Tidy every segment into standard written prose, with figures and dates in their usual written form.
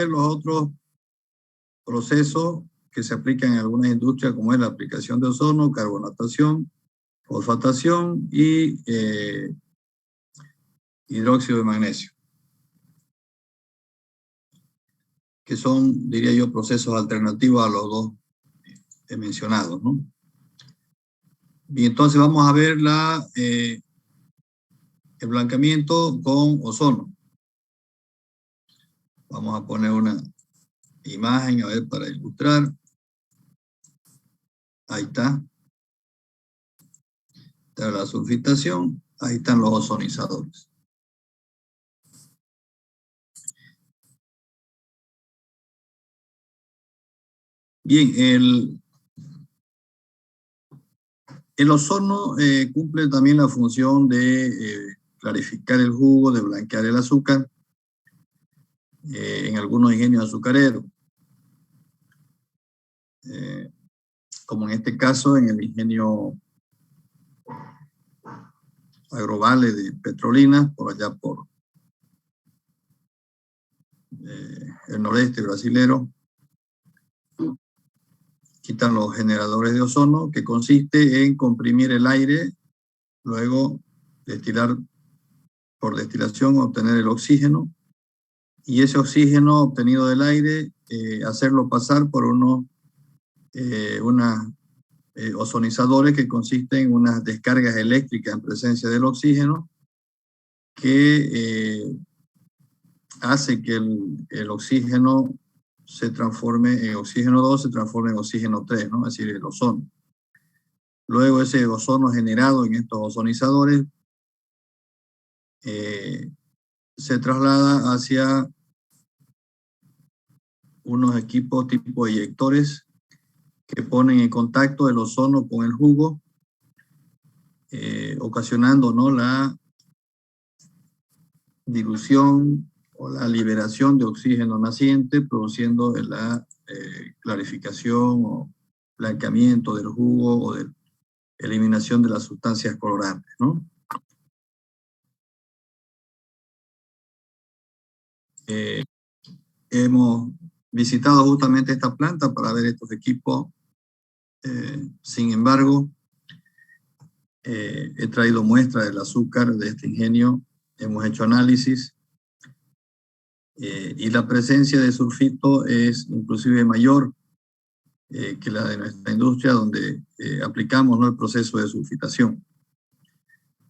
los otros procesos que se aplican en algunas industrias, como es la aplicación de ozono, carbonatación, fosfatación y hidróxido de magnesio, que son, diría yo, procesos alternativos a los dos mencionados, ¿no? Bien, entonces vamos a ver el blancamiento con ozono. Vamos a poner una imagen, a ver, para ilustrar. Ahí está. Está la sulfitación. Ahí están los ozonizadores. Bien, el ozono cumple también la función de clarificar el jugo, de blanquear el azúcar en algunos ingenios azucareros. Como en este caso en el ingenio Agrovale de Petrolina, por allá por el noreste brasilero. Quitan los generadores de ozono, que consiste en comprimir el aire, luego destilar por destilación, obtener el oxígeno, y ese oxígeno obtenido del aire, hacerlo pasar por unos ozonizadores, que consisten en unas descargas eléctricas en presencia del oxígeno, que hace que el oxígeno se transforme en oxígeno 2, se transforme en oxígeno 3, ¿no? Es decir, el ozono. Luego ese ozono generado en estos ozonizadores se traslada hacia unos equipos tipo eyectores que ponen en contacto el ozono con el jugo, ocasionando, ¿no?, la dilución o la liberación de oxígeno naciente, produciendo la clarificación o blanqueamiento del jugo o de eliminación de las sustancias colorantes, ¿no? Hemos visitado justamente esta planta para ver estos equipos. Sin embargo, he traído muestra del azúcar de este ingenio, hemos hecho análisis y la presencia de sulfito es inclusive mayor que la de nuestra industria, donde aplicamos, ¿no?, el proceso de sulfitación,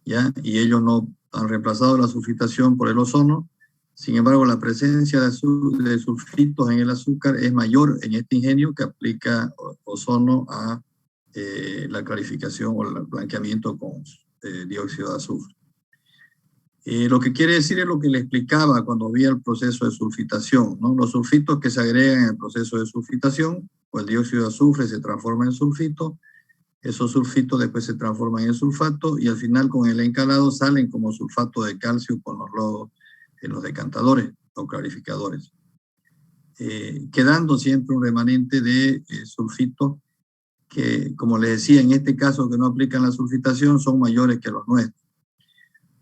¿ya? Y ellos no han reemplazado la sulfitación por el ozono. Sin embargo, la presencia de sulfitos en el azúcar es mayor en este ingenio, que aplica ozono a la clarificación o el blanqueamiento con dióxido de azufre. Lo que quiere decir es lo que le explicaba cuando vi el proceso de sulfitación, ¿no? Los sulfitos que se agregan en el proceso de sulfitación, o el dióxido de azufre se transforma en sulfito, esos sulfitos después se transforman en sulfato y al final con el encalado salen como sulfato de calcio con los lodos en los decantadores o clarificadores, quedando siempre un remanente de sulfitos que, como les decía, en este caso que no aplican la sulfitación, son mayores que los nuestros.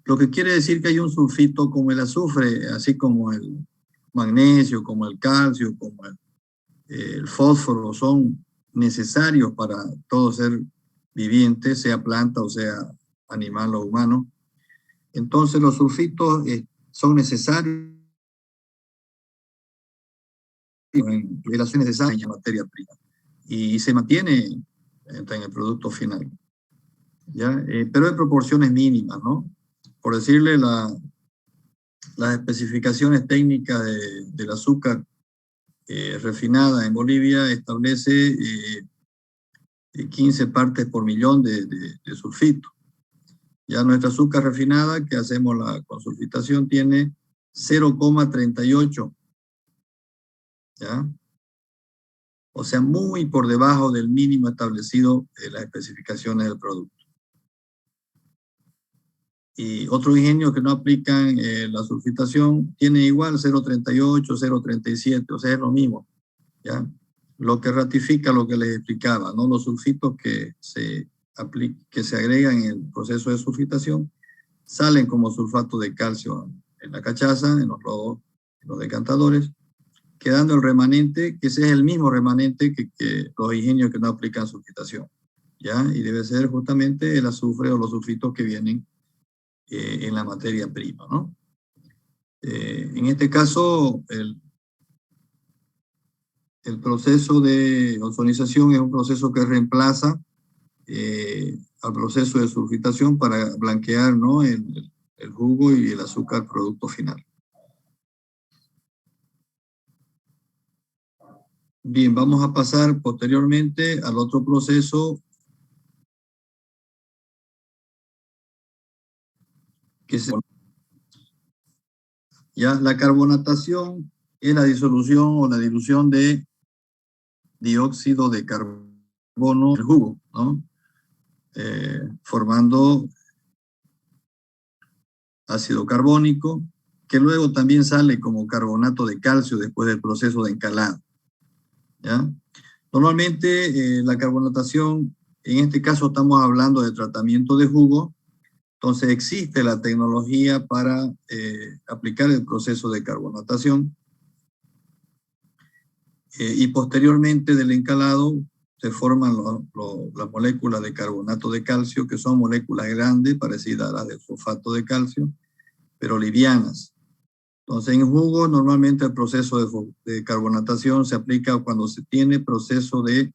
Lo que quiere decir que hay un sulfito como el azufre, así como el magnesio, como el calcio, como el fósforo, son necesarios para todo ser viviente, sea planta o sea animal o humano. Entonces los sulfitos son necesarios en relaciones necesarias en la materia prima y se mantiene en el producto final, ¿ya? Pero en proporciones mínimas, ¿no? Por decirle, las especificaciones técnicas del azúcar refinada en Bolivia establece 15 partes por millón de sulfito. Ya nuestra azúcar refinada, que hacemos la consulfitación, tiene 0,38, ¿ya? O sea, muy por debajo del mínimo establecido en las especificaciones del producto. Y otros ingenios que no aplican la sulfitación tienen igual 0,38, 0,37, o sea, es lo mismo, ¿ya? Lo que ratifica lo que les explicaba, ¿no? Los sulfitos que se agregan en el proceso de sulfitación salen como sulfato de calcio en la cachaza, en los lodos, en los decantadores, quedando el remanente, que ese es el mismo remanente que los ingenios que no aplican sulfitación, ¿ya? Y debe ser justamente el azufre o los sulfitos que vienen en la materia prima, ¿no? En este caso, el proceso de ozonización es un proceso que reemplaza al proceso de sulfitación para blanquear, ¿no?, el jugo y el azúcar producto final. Bien, vamos a pasar posteriormente al otro proceso que es ya la carbonatación, es la disolución o la dilución de dióxido de carbono en el jugo, ¿no? Formando ácido carbónico, que luego también sale como carbonato de calcio después del proceso de encalado, ¿ya? Normalmente la carbonatación, en este caso estamos hablando de tratamiento de jugo, entonces existe la tecnología para aplicar el proceso de carbonatación y posteriormente del encalado se forman las moléculas de carbonato de calcio, que son moléculas grandes parecidas a las del fosfato de calcio, pero livianas. Entonces, en jugo, normalmente el proceso de carbonatación se aplica cuando se tiene proceso de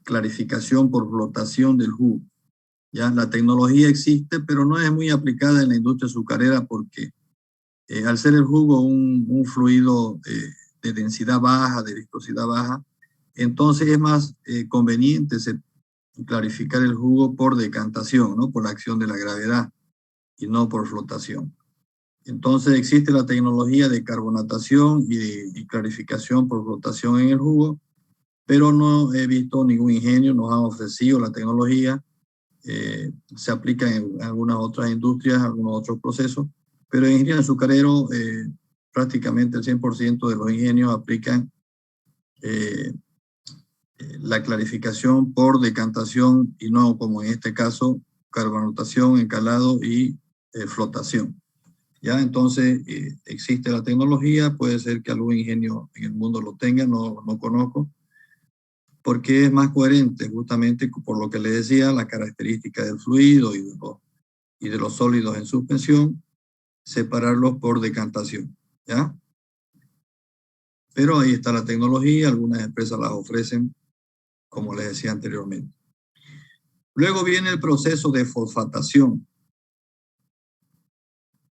clarificación por flotación del jugo. Ya la tecnología existe, pero no es muy aplicada en la industria azucarera porque al ser el jugo un fluido de densidad baja, de viscosidad baja, entonces es más conveniente clarificar el jugo por decantación, ¿no?, por la acción de la gravedad y no por flotación. Entonces existe la tecnología de carbonatación y clarificación por flotación en el jugo, pero no he visto ningún ingenio, nos han ofrecido la tecnología, se aplica en algunas otras industrias, algunos otros procesos, pero en ingenio azucarero prácticamente el 100% de los ingenios aplican la clarificación por decantación y no como en este caso carbonatación, encalado y flotación. ¿Ya? Entonces, existe la tecnología, puede ser que algún ingenio en el mundo lo tenga, no conozco, porque es más coherente justamente por lo que le decía, la característica del fluido y de los sólidos en suspensión, separarlos por decantación, ¿ya? Pero ahí está la tecnología, algunas empresas las ofrecen, como les decía anteriormente. Luego viene el proceso de fosfatación.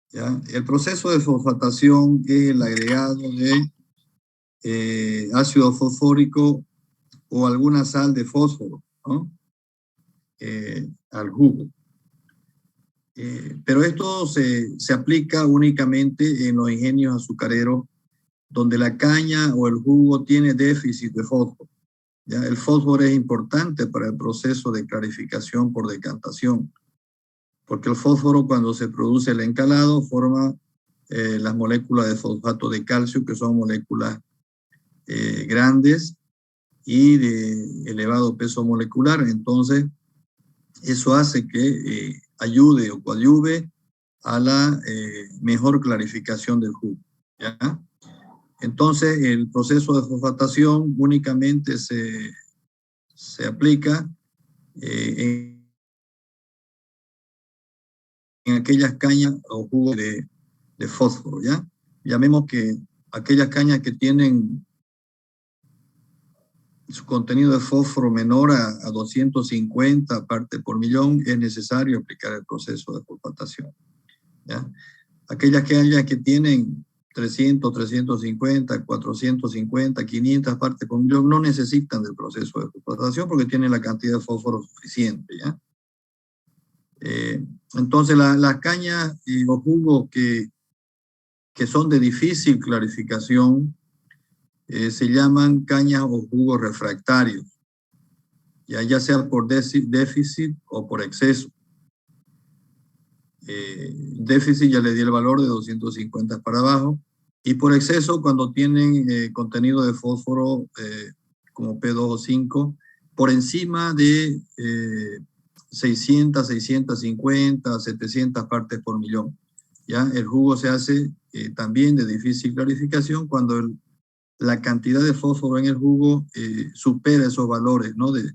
¿Ya? El proceso de fosfatación es el agregado de ácido fosfórico o alguna sal de fósforo, ¿no?, al jugo. Pero esto se aplica únicamente en los ingenios azucareros donde la caña o el jugo tiene déficit de fósforo. ¿Ya? El fósforo es importante para el proceso de clarificación por decantación, porque el fósforo cuando se produce el encalado forma las moléculas de fosfato de calcio, que son moléculas grandes y de elevado peso molecular. Entonces, eso hace que ayude o coadyuve a la mejor clarificación del jugo, ¿ya? Entonces, el proceso de fosfatación únicamente se aplica en aquellas cañas o jugos de fósforo, ¿ya? Llamemos que aquellas cañas que tienen su contenido de fósforo menor a 250 partes por millón, es necesario aplicar el proceso de fosfatación, ¿ya? Aquellas cañas que tienen 300, 350, 450, 500 partes por millón no necesitan del proceso de fosfatación porque tienen la cantidad de fósforo suficiente, ¿ya? Entonces, las cañas y los jugos que son de difícil clarificación se llaman cañas o jugos refractarios, ya sea por déficit o por exceso. Déficit ya le di el valor de 250 para abajo, y por exceso cuando tienen contenido de fósforo como P2O5 por encima de 600, 650, 700 partes por millón. ¿Ya? El jugo se hace también de difícil clarificación cuando la cantidad de fósforo en el jugo supera esos valores, ¿no? De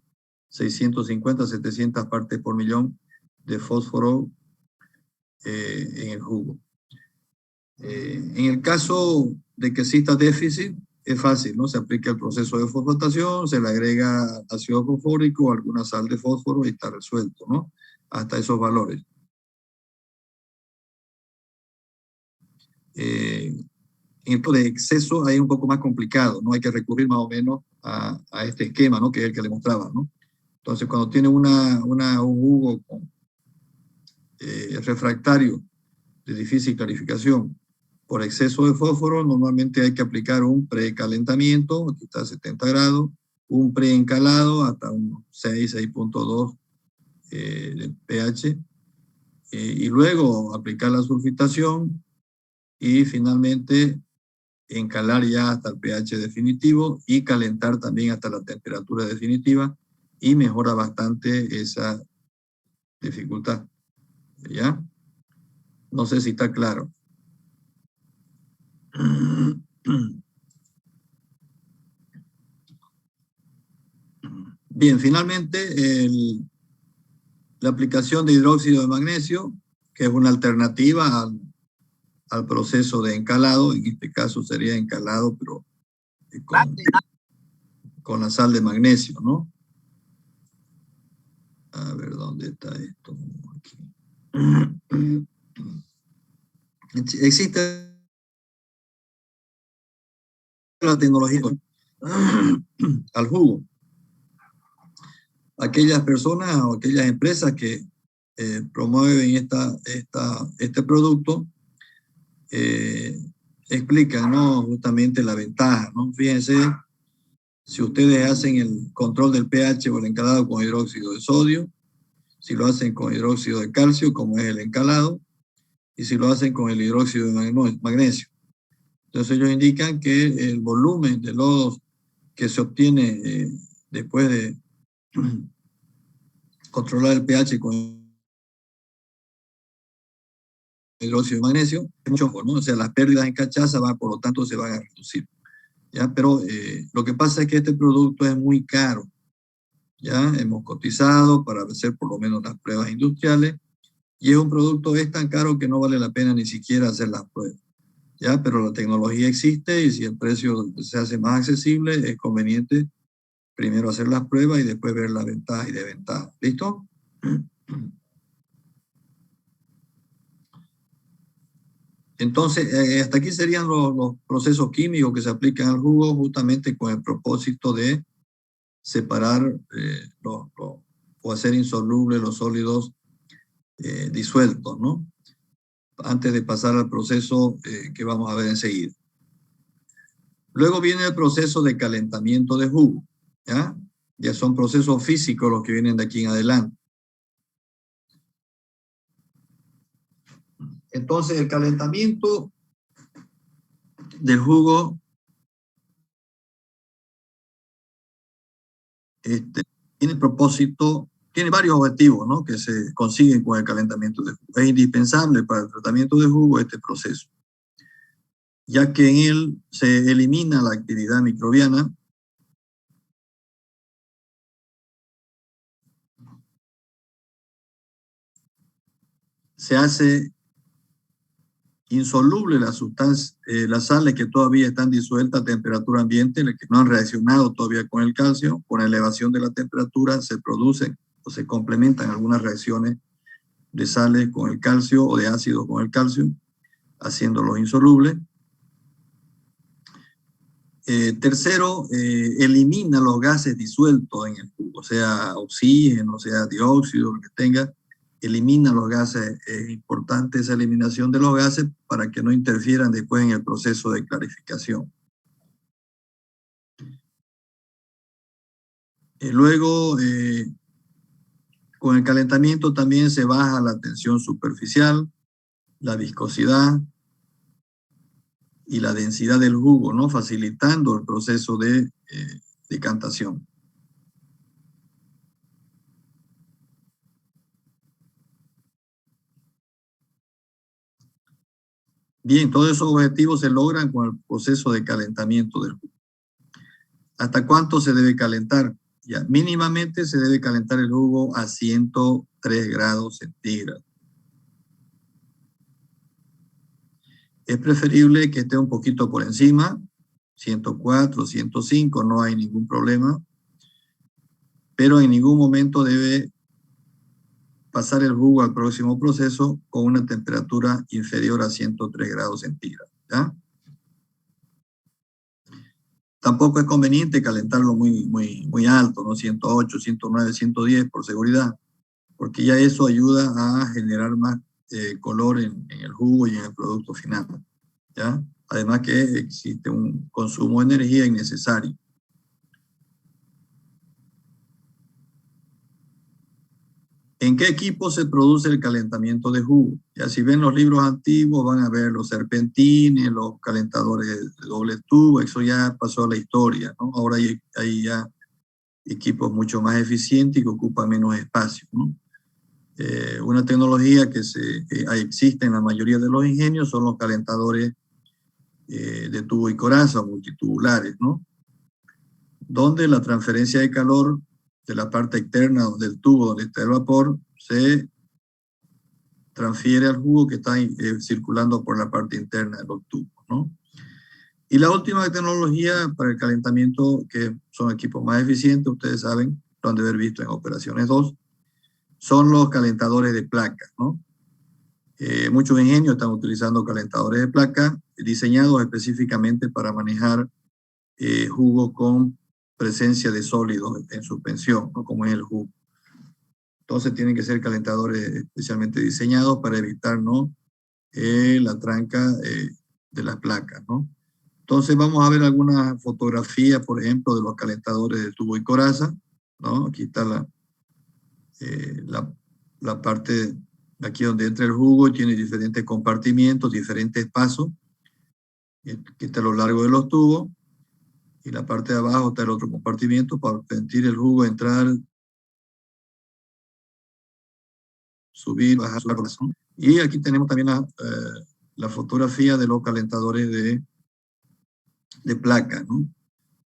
650 a 700 partes por millón de fósforo en el jugo. En el caso de que exista déficit, es fácil, ¿no? Se aplica el proceso de fosfatación, se le agrega ácido fosfórico o alguna sal de fósforo y está resuelto, ¿no? Hasta esos valores. En el de exceso hay un poco más complicado, ¿no? Hay que recurrir más o menos a este esquema, ¿no? Que es el que le mostraba, ¿no? Entonces, cuando tiene un jugo refractario de difícil clarificación por exceso de fósforo, normalmente hay que aplicar un precalentamiento, aquí está a 70 grados, un preencalado hasta un 6.2 del pH, y luego aplicar la sulfitación y finalmente encalar ya hasta el pH definitivo y calentar también hasta la temperatura definitiva y mejora bastante esa dificultad. ¿Ya? No sé si está claro. Bien, finalmente la aplicación de hidróxido de magnesio, que es una alternativa al proceso de encalado, en este caso sería encalado, pero con la sal de magnesio, ¿no? A ver, ¿dónde está esto? Aquí. Existe la tecnología al jugo. Aquellas personas o aquellas empresas que promueven este producto explican, ¿no? Justamente la ventaja, ¿no? Fíjense, si ustedes hacen el control del pH o el encalado con hidróxido de sodio, si lo hacen con hidróxido de calcio, como es el encalado, y si lo hacen con el hidróxido de magnesio. Entonces ellos indican que el volumen de lodos que se obtiene después de controlar el pH con hidróxido de magnesio es mucho mejor, ¿no? O sea, las pérdidas en cachaza por lo tanto se van a reducir. ¿Ya? Pero lo que pasa es que este producto es muy caro. Ya hemos cotizado para hacer por lo menos las pruebas industriales y es un producto es tan caro que no vale la pena ni siquiera hacer las pruebas. ¿Ya? Pero la tecnología existe y si el precio se hace más accesible, es conveniente primero hacer las pruebas y después ver las ventajas y desventajas. ¿Listo? Entonces, hasta aquí serían los procesos químicos que se aplican al jugo justamente con el propósito de separar o hacer insolubles los sólidos disueltos, ¿no? Antes de pasar al proceso que vamos a ver enseguida. Luego viene el proceso de calentamiento de jugo, ¿ya? Ya son procesos físicos los que vienen de aquí en adelante. Entonces, el calentamiento del jugo tiene propósito, tiene varios objetivos, ¿no? Que se consiguen con el calentamiento de jugo. Es indispensable para el tratamiento de jugo este proceso, ya que en él se elimina la actividad microbiana se hace insoluble las sustancias, las sales que todavía están disueltas a temperatura ambiente, que no han reaccionado todavía con el calcio. Con la elevación de la temperatura se producen o se complementan algunas reacciones de sales con el calcio o de ácidos con el calcio, haciéndolos insolubles. Tercero, elimina los gases disueltos en el jugo, sea oxígeno, sea dióxido, lo que tenga, elimina los gases. Es importante esa eliminación de los gases para que no interfieran después en el proceso de clarificación. Luego, con el calentamiento también se baja la tensión superficial, la viscosidad y la densidad del jugo, ¿no? Facilitando el proceso de decantación. Bien, todos esos objetivos se logran con el proceso de calentamiento del jugo. ¿Hasta cuánto se debe calentar? Ya, mínimamente se debe calentar el jugo a 103 grados centígrados. Es preferible que esté un poquito por encima, 104, 105, no hay ningún problema, pero en ningún momento debe pasar el jugo al próximo proceso con una temperatura inferior a 103 grados centígrados, ¿ya? Tampoco es conveniente calentarlo muy alto, ¿no? 108, 109, 110 por seguridad, porque ya eso ayuda a generar más color en el jugo y en el producto final, ¿ya? Además que existe un consumo de energía innecesario. ¿En qué equipo se produce el calentamiento de jugo? Ya si ven los libros antiguos van a ver los serpentines, los calentadores de doble tubo, eso ya pasó a la historia, ¿no? Ahora hay ya equipos mucho más eficientes y que ocupan menos espacio, ¿no? Una tecnología que existe en la mayoría de los ingenios son los calentadores de tubo y coraza, multitubulares, ¿no? Donde la transferencia de calor de la parte externa del tubo donde está el vapor se transfiere al jugo que está circulando por la parte interna de los tubos, ¿no? Y la última tecnología para el calentamiento, que son equipos más eficientes, ustedes saben, lo han de haber visto en operaciones 2, son los calentadores de placa, ¿no? Muchos ingenios están utilizando calentadores de placa diseñados específicamente para manejar jugo con presencia de sólidos en suspensión, ¿no? Como es el jugo. Entonces tienen que ser calentadores especialmente diseñados para evitar, ¿no? La tranca de las placas, ¿no? Entonces vamos a ver algunas fotografías, por ejemplo, de los calentadores de tubo y coraza, ¿no? Aquí está la parte aquí donde entra el jugo, tiene diferentes compartimientos, diferentes pasos, que está a lo largo de los tubos, y la parte de abajo está el otro compartimiento para permitir el jugo entrar, subir, bajar. Y aquí tenemos también la fotografía de los calentadores de placa, ¿no?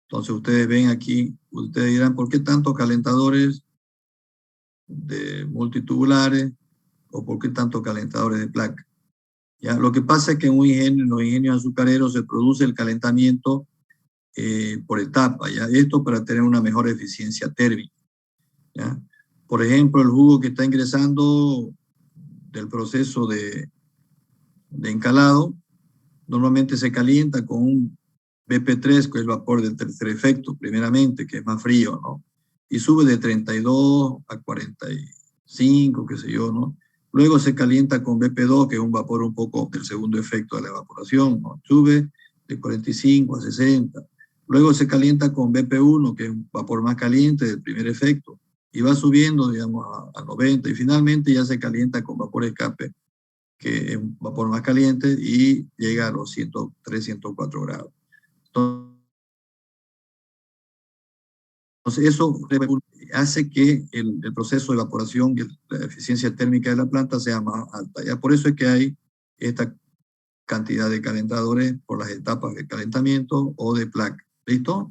Entonces ustedes ven aquí, ustedes dirán, ¿por qué tantos calentadores de multitubulares o por qué tantos calentadores de placa? ¿Ya? Lo que pasa es que en los ingenios azucareros se produce el calentamiento por etapa, ¿ya? Esto para tener una mejor eficiencia térmica, ¿ya? Por ejemplo, el jugo que está ingresando del proceso de encalado, normalmente se calienta con un BP3, que es el vapor del tercer efecto, primeramente, que es más frío, ¿no? Y sube de 32 a 45, qué sé yo, ¿no? Luego se calienta con BP2, que es un vapor un poco del segundo efecto de la evaporación, ¿no? Sube de 45 a 60. Luego se calienta con BP1, que es un vapor más caliente del primer efecto, y va subiendo, digamos, a 90, y finalmente ya se calienta con vapor escape, que es un vapor más caliente, y llega a los 103, 104 grados. Entonces, eso hace que el proceso de evaporación y la eficiencia térmica de la planta sea más alta. Ya por eso es que hay esta cantidad de calentadores por las etapas de calentamiento o de placa. ¿Listo?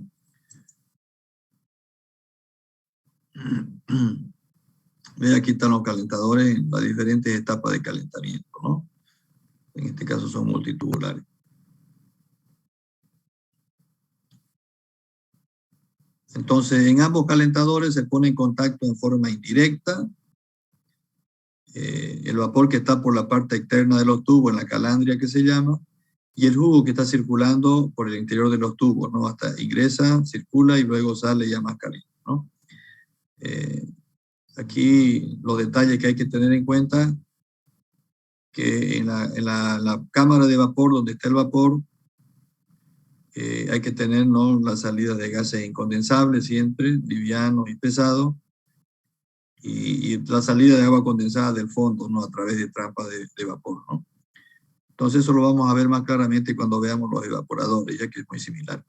Ve, aquí están los calentadores en las diferentes etapas de calentamiento, ¿no? En este caso son multitubulares. Entonces, en ambos calentadores se pone en contacto en forma indirecta el vapor que está por la parte externa de los tubos, en la calandria que se llama, y el jugo que está circulando por el interior de los tubos, ¿no? Hasta ingresa, circula y luego sale ya más caliente, ¿no? Aquí los detalles que hay que tener en cuenta, que en la cámara de vapor donde está el vapor, hay que tener, ¿no?, las salidas de gases incondensables siempre, livianos y pesados, y la salida de agua condensada del fondo, ¿no?, a través de trampas de vapor, ¿no? Entonces eso lo vamos a ver más claramente cuando veamos los evaporadores, ya que es muy similar.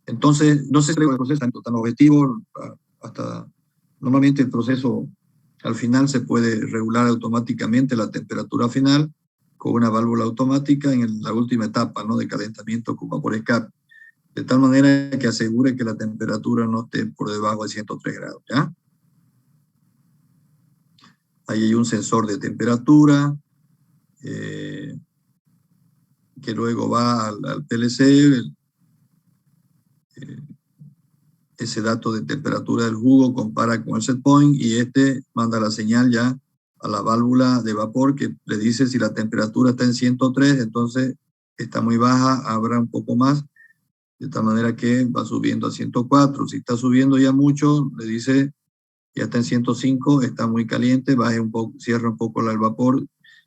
Entonces, no sé si el proceso es tan objetivo, hasta normalmente el proceso al final se puede regular automáticamente la temperatura final con una válvula automática en la última etapa, ¿no?, de calentamiento con vapor escape, de tal manera que asegure que la temperatura no esté por debajo de 103 grados, ¿ya? Ahí hay un sensor de temperatura, que luego va al PLC, ese dato de temperatura del jugo compara con el set point y manda la señal ya a la válvula de vapor que le dice si la temperatura está en 103, entonces está muy baja, abra un poco más, de tal manera que va subiendo a 104. Si está subiendo ya mucho, le dice ya está en 105, está muy caliente, baje un poco, cierra un poco el vapor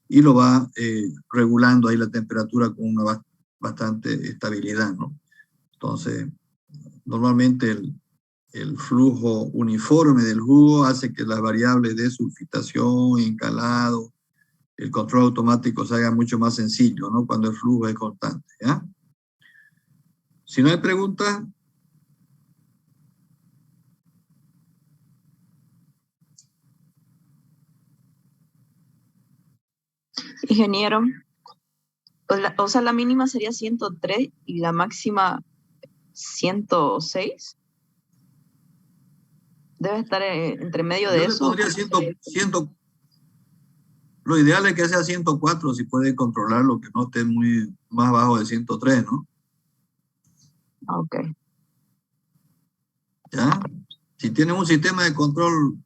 y lo va regulando ahí la temperatura con una bastante estabilidad, ¿no? Entonces, normalmente el flujo uniforme del jugo hace que las variables de sulfitación, encalado, el control automático se haga mucho más sencillo, ¿no?, cuando el flujo es constante, ¿ya? Si no hay preguntas. Ingeniero, o sea, la mínima sería 103 y la máxima 106. Debe estar entre medio de Yo le eso. pondría 100, lo ideal es que sea 104, si puede controlarlo, que no esté muy más bajo de 103, ¿no? Ok. ¿Ya? Si tiene un sistema de control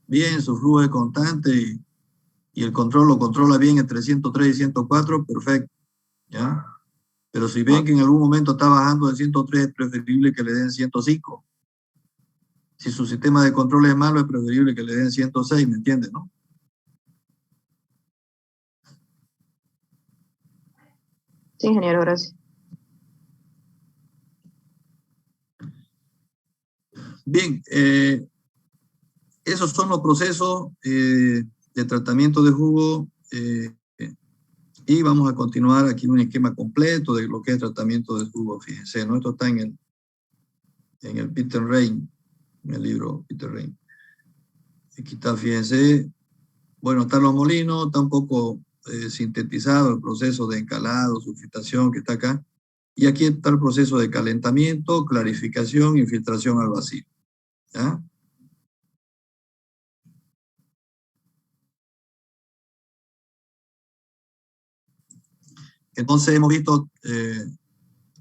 bien, su flujo es constante y el control lo controla bien entre 103 y 104, perfecto, ¿ya? Pero si ven que en algún momento está bajando de 103, es preferible que le den 105. Si su sistema de control es malo, es preferible que le den 106, ¿me entienden, no? Sí, ingeniero, gracias. Bien, esos son los procesos de tratamiento de jugo y vamos a continuar aquí un esquema completo de lo que es tratamiento de jugo. Fíjense, ¿no? Esto está en el Peter Rain, en el libro Peter Rain. Aquí está, fíjense, bueno, están los molinos, está un poco sintetizado el proceso de encalado, sulfitación que está acá. Y aquí está el proceso de calentamiento, clarificación y filtración al vacío, ¿ya? Entonces hemos visto,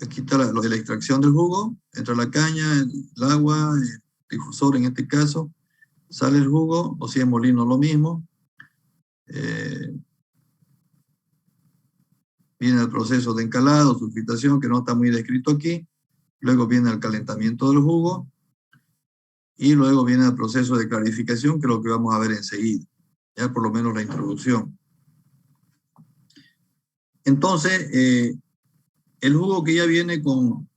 aquí está lo de la extracción del jugo, entra la caña, el agua, el difusor en este caso, sale el jugo, o si es molino lo mismo. Viene el proceso de encalado, sulfitación, que no está muy descrito aquí. Luego viene el calentamiento del jugo. Y luego viene el proceso de clarificación, que es lo que vamos a ver enseguida. Ya por lo menos la introducción. Entonces, el jugo que ya viene con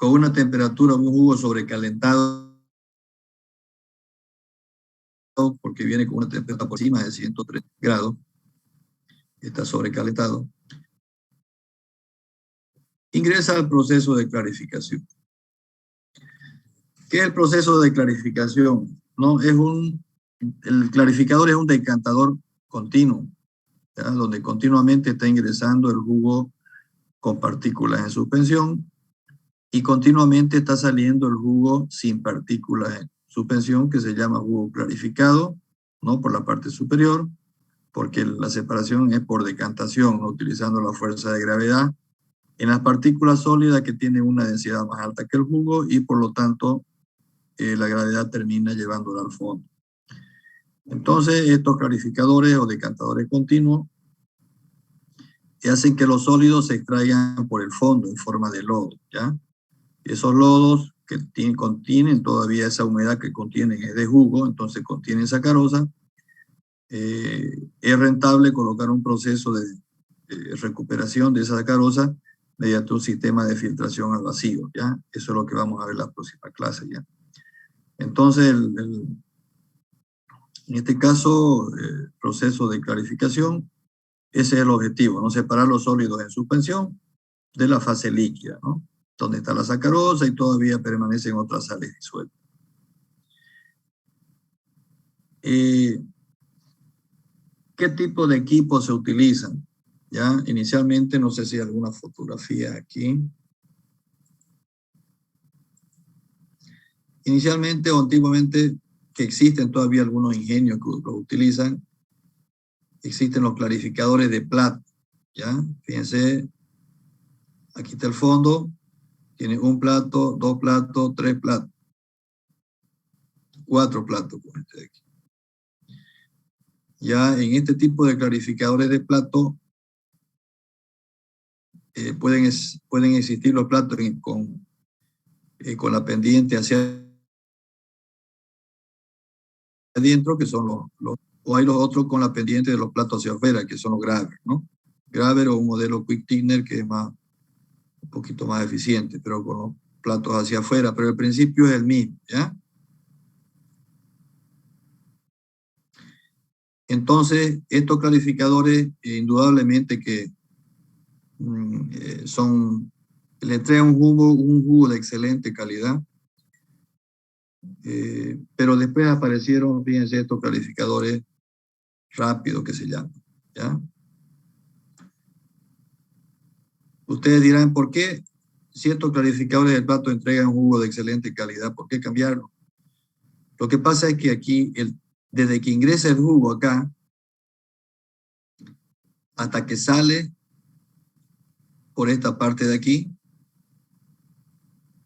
una temperatura, un jugo sobrecalentado, porque viene con una temperatura por encima de 103 grados, está sobrecalentado, ingresa al proceso de clarificación. ¿Qué es el proceso de clarificación? ¿No? El clarificador es un decantador continuo, ¿ya? Donde continuamente está ingresando el jugo con partículas en suspensión y continuamente está saliendo el jugo sin partículas en suspensión, que se llama jugo clarificado, ¿no?, por la parte superior, porque la separación es por decantación, ¿no?, utilizando la fuerza de gravedad en las partículas sólidas que tienen una densidad más alta que el jugo y por lo tanto la gravedad termina llevándola al fondo. Entonces estos clarificadores o decantadores continuos hacen que los sólidos se extraigan por el fondo en forma de lodo, ¿ya? Esos lodos que contienen todavía esa humedad que contienen es de jugo, entonces contienen sacarosa. Es rentable colocar un proceso de recuperación de esa sacarosa mediante un sistema de filtración al vacío, ¿ya? Eso es lo que vamos a ver en la próxima clase, ¿ya? Entonces, en este caso, el proceso de clarificación, ese es el objetivo, ¿no? Separar los sólidos en suspensión de la fase líquida, ¿no?, donde está la sacarosa y todavía permanecen otras sales disueltas. ¿Qué tipo de equipos se utilizan? Ya, inicialmente, no sé si hay alguna fotografía aquí. Inicialmente o antiguamente, que existen todavía algunos ingenios que los utilizan, existen los clarificadores de plato, ¿ya? Fíjense, aquí está el fondo, tiene un plato, dos platos, tres platos, cuatro platos, con este de aquí. Ya en este tipo de clarificadores de plato pueden existir los platos con la pendiente hacia adentro, que son o hay los otros con la pendiente de los platos hacia afuera, que son los Graver, ¿no? Graver o un modelo Quick Thickener que es un poquito más eficiente, pero con los platos hacia afuera, pero el principio es el mismo, ¿ya? Entonces, estos clarificadores, indudablemente que le entregan un jugo de excelente calidad, pero después aparecieron, fíjense, estos clarificadores rápidos que se llaman, ¿ya? Ustedes dirán, ¿por qué si estos clarificadores del plato entregan un jugo de excelente calidad? ¿Por qué cambiarlo? Lo que pasa es que aquí, desde que ingresa el jugo acá, hasta que sale por esta parte de aquí,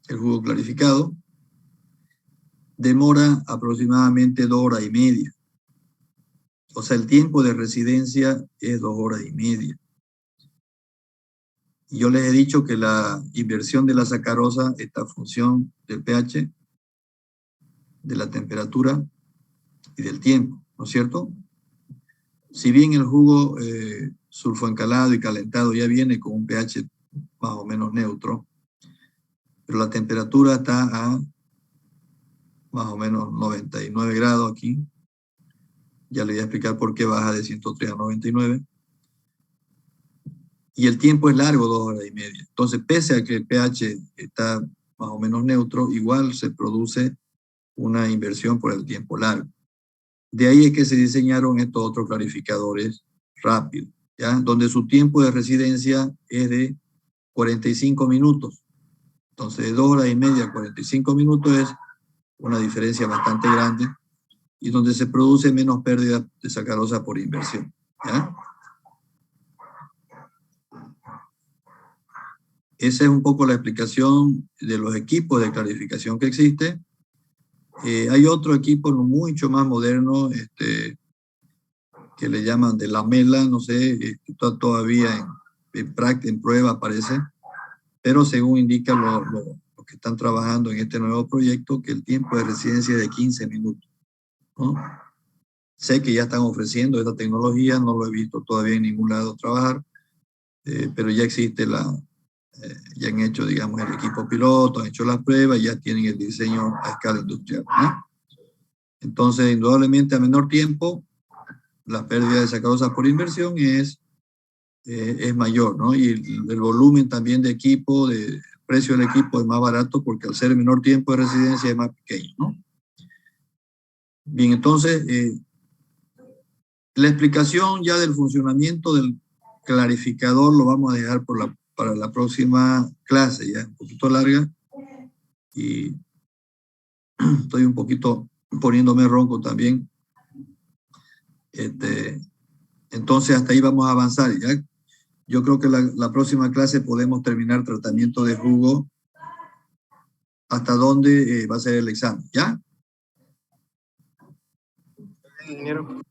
el jugo clarificado, demora aproximadamente 2 horas y media. O sea, el tiempo de residencia es 2 horas y media. Y yo les he dicho que la inversión de la sacarosa está en función del pH, de la temperatura y del tiempo, ¿no es cierto? Si bien el jugo sulfoencalado y calentado ya viene con un pH más o menos neutro, pero la temperatura está a más o menos 99 grados aquí. Ya le voy a explicar por qué baja de 103 a 99. Y el tiempo es largo, 2 horas y media. Entonces, pese a que el pH está más o menos neutro, igual se produce una inversión por el tiempo largo. De ahí es que se diseñaron estos otros clarificadores rápidos, ¿ya? Donde su tiempo de residencia es de 45 minutos. Entonces, de 2 horas y media a 45 minutos es una diferencia bastante grande y donde se produce menos pérdida de sacarosa por inversión, ¿ya? Esa es un poco la explicación de los equipos de clarificación que existe. Hay otro equipo mucho más moderno que le llaman de lamela, no sé, está todavía en prueba parece, pero según indican los que están trabajando en este nuevo proyecto, que el tiempo de residencia es de 15 minutos, ¿no? Sé que ya están ofreciendo esta tecnología, no lo he visto todavía en ningún lado trabajar, pero ya existe ya han hecho, digamos, el equipo piloto, han hecho las pruebas, ya tienen el diseño a escala industrial, ¿no? Entonces, indudablemente, a menor tiempo, la pérdida de sacarosa por inversión es mayor, ¿no? Y el volumen también de equipo, el precio del equipo es más barato porque al ser menor tiempo de residencia es más pequeño, ¿no? Bien, entonces, la explicación ya del funcionamiento del clarificador lo vamos a dejar para la próxima clase, ya un poquito larga, y estoy un poquito poniéndome ronco también. Entonces, hasta ahí vamos a avanzar, ¿ya? Yo creo que la próxima clase podemos terminar tratamiento de jugo hasta dónde va a ser el examen, ¿ya? Está bien, ingeniero.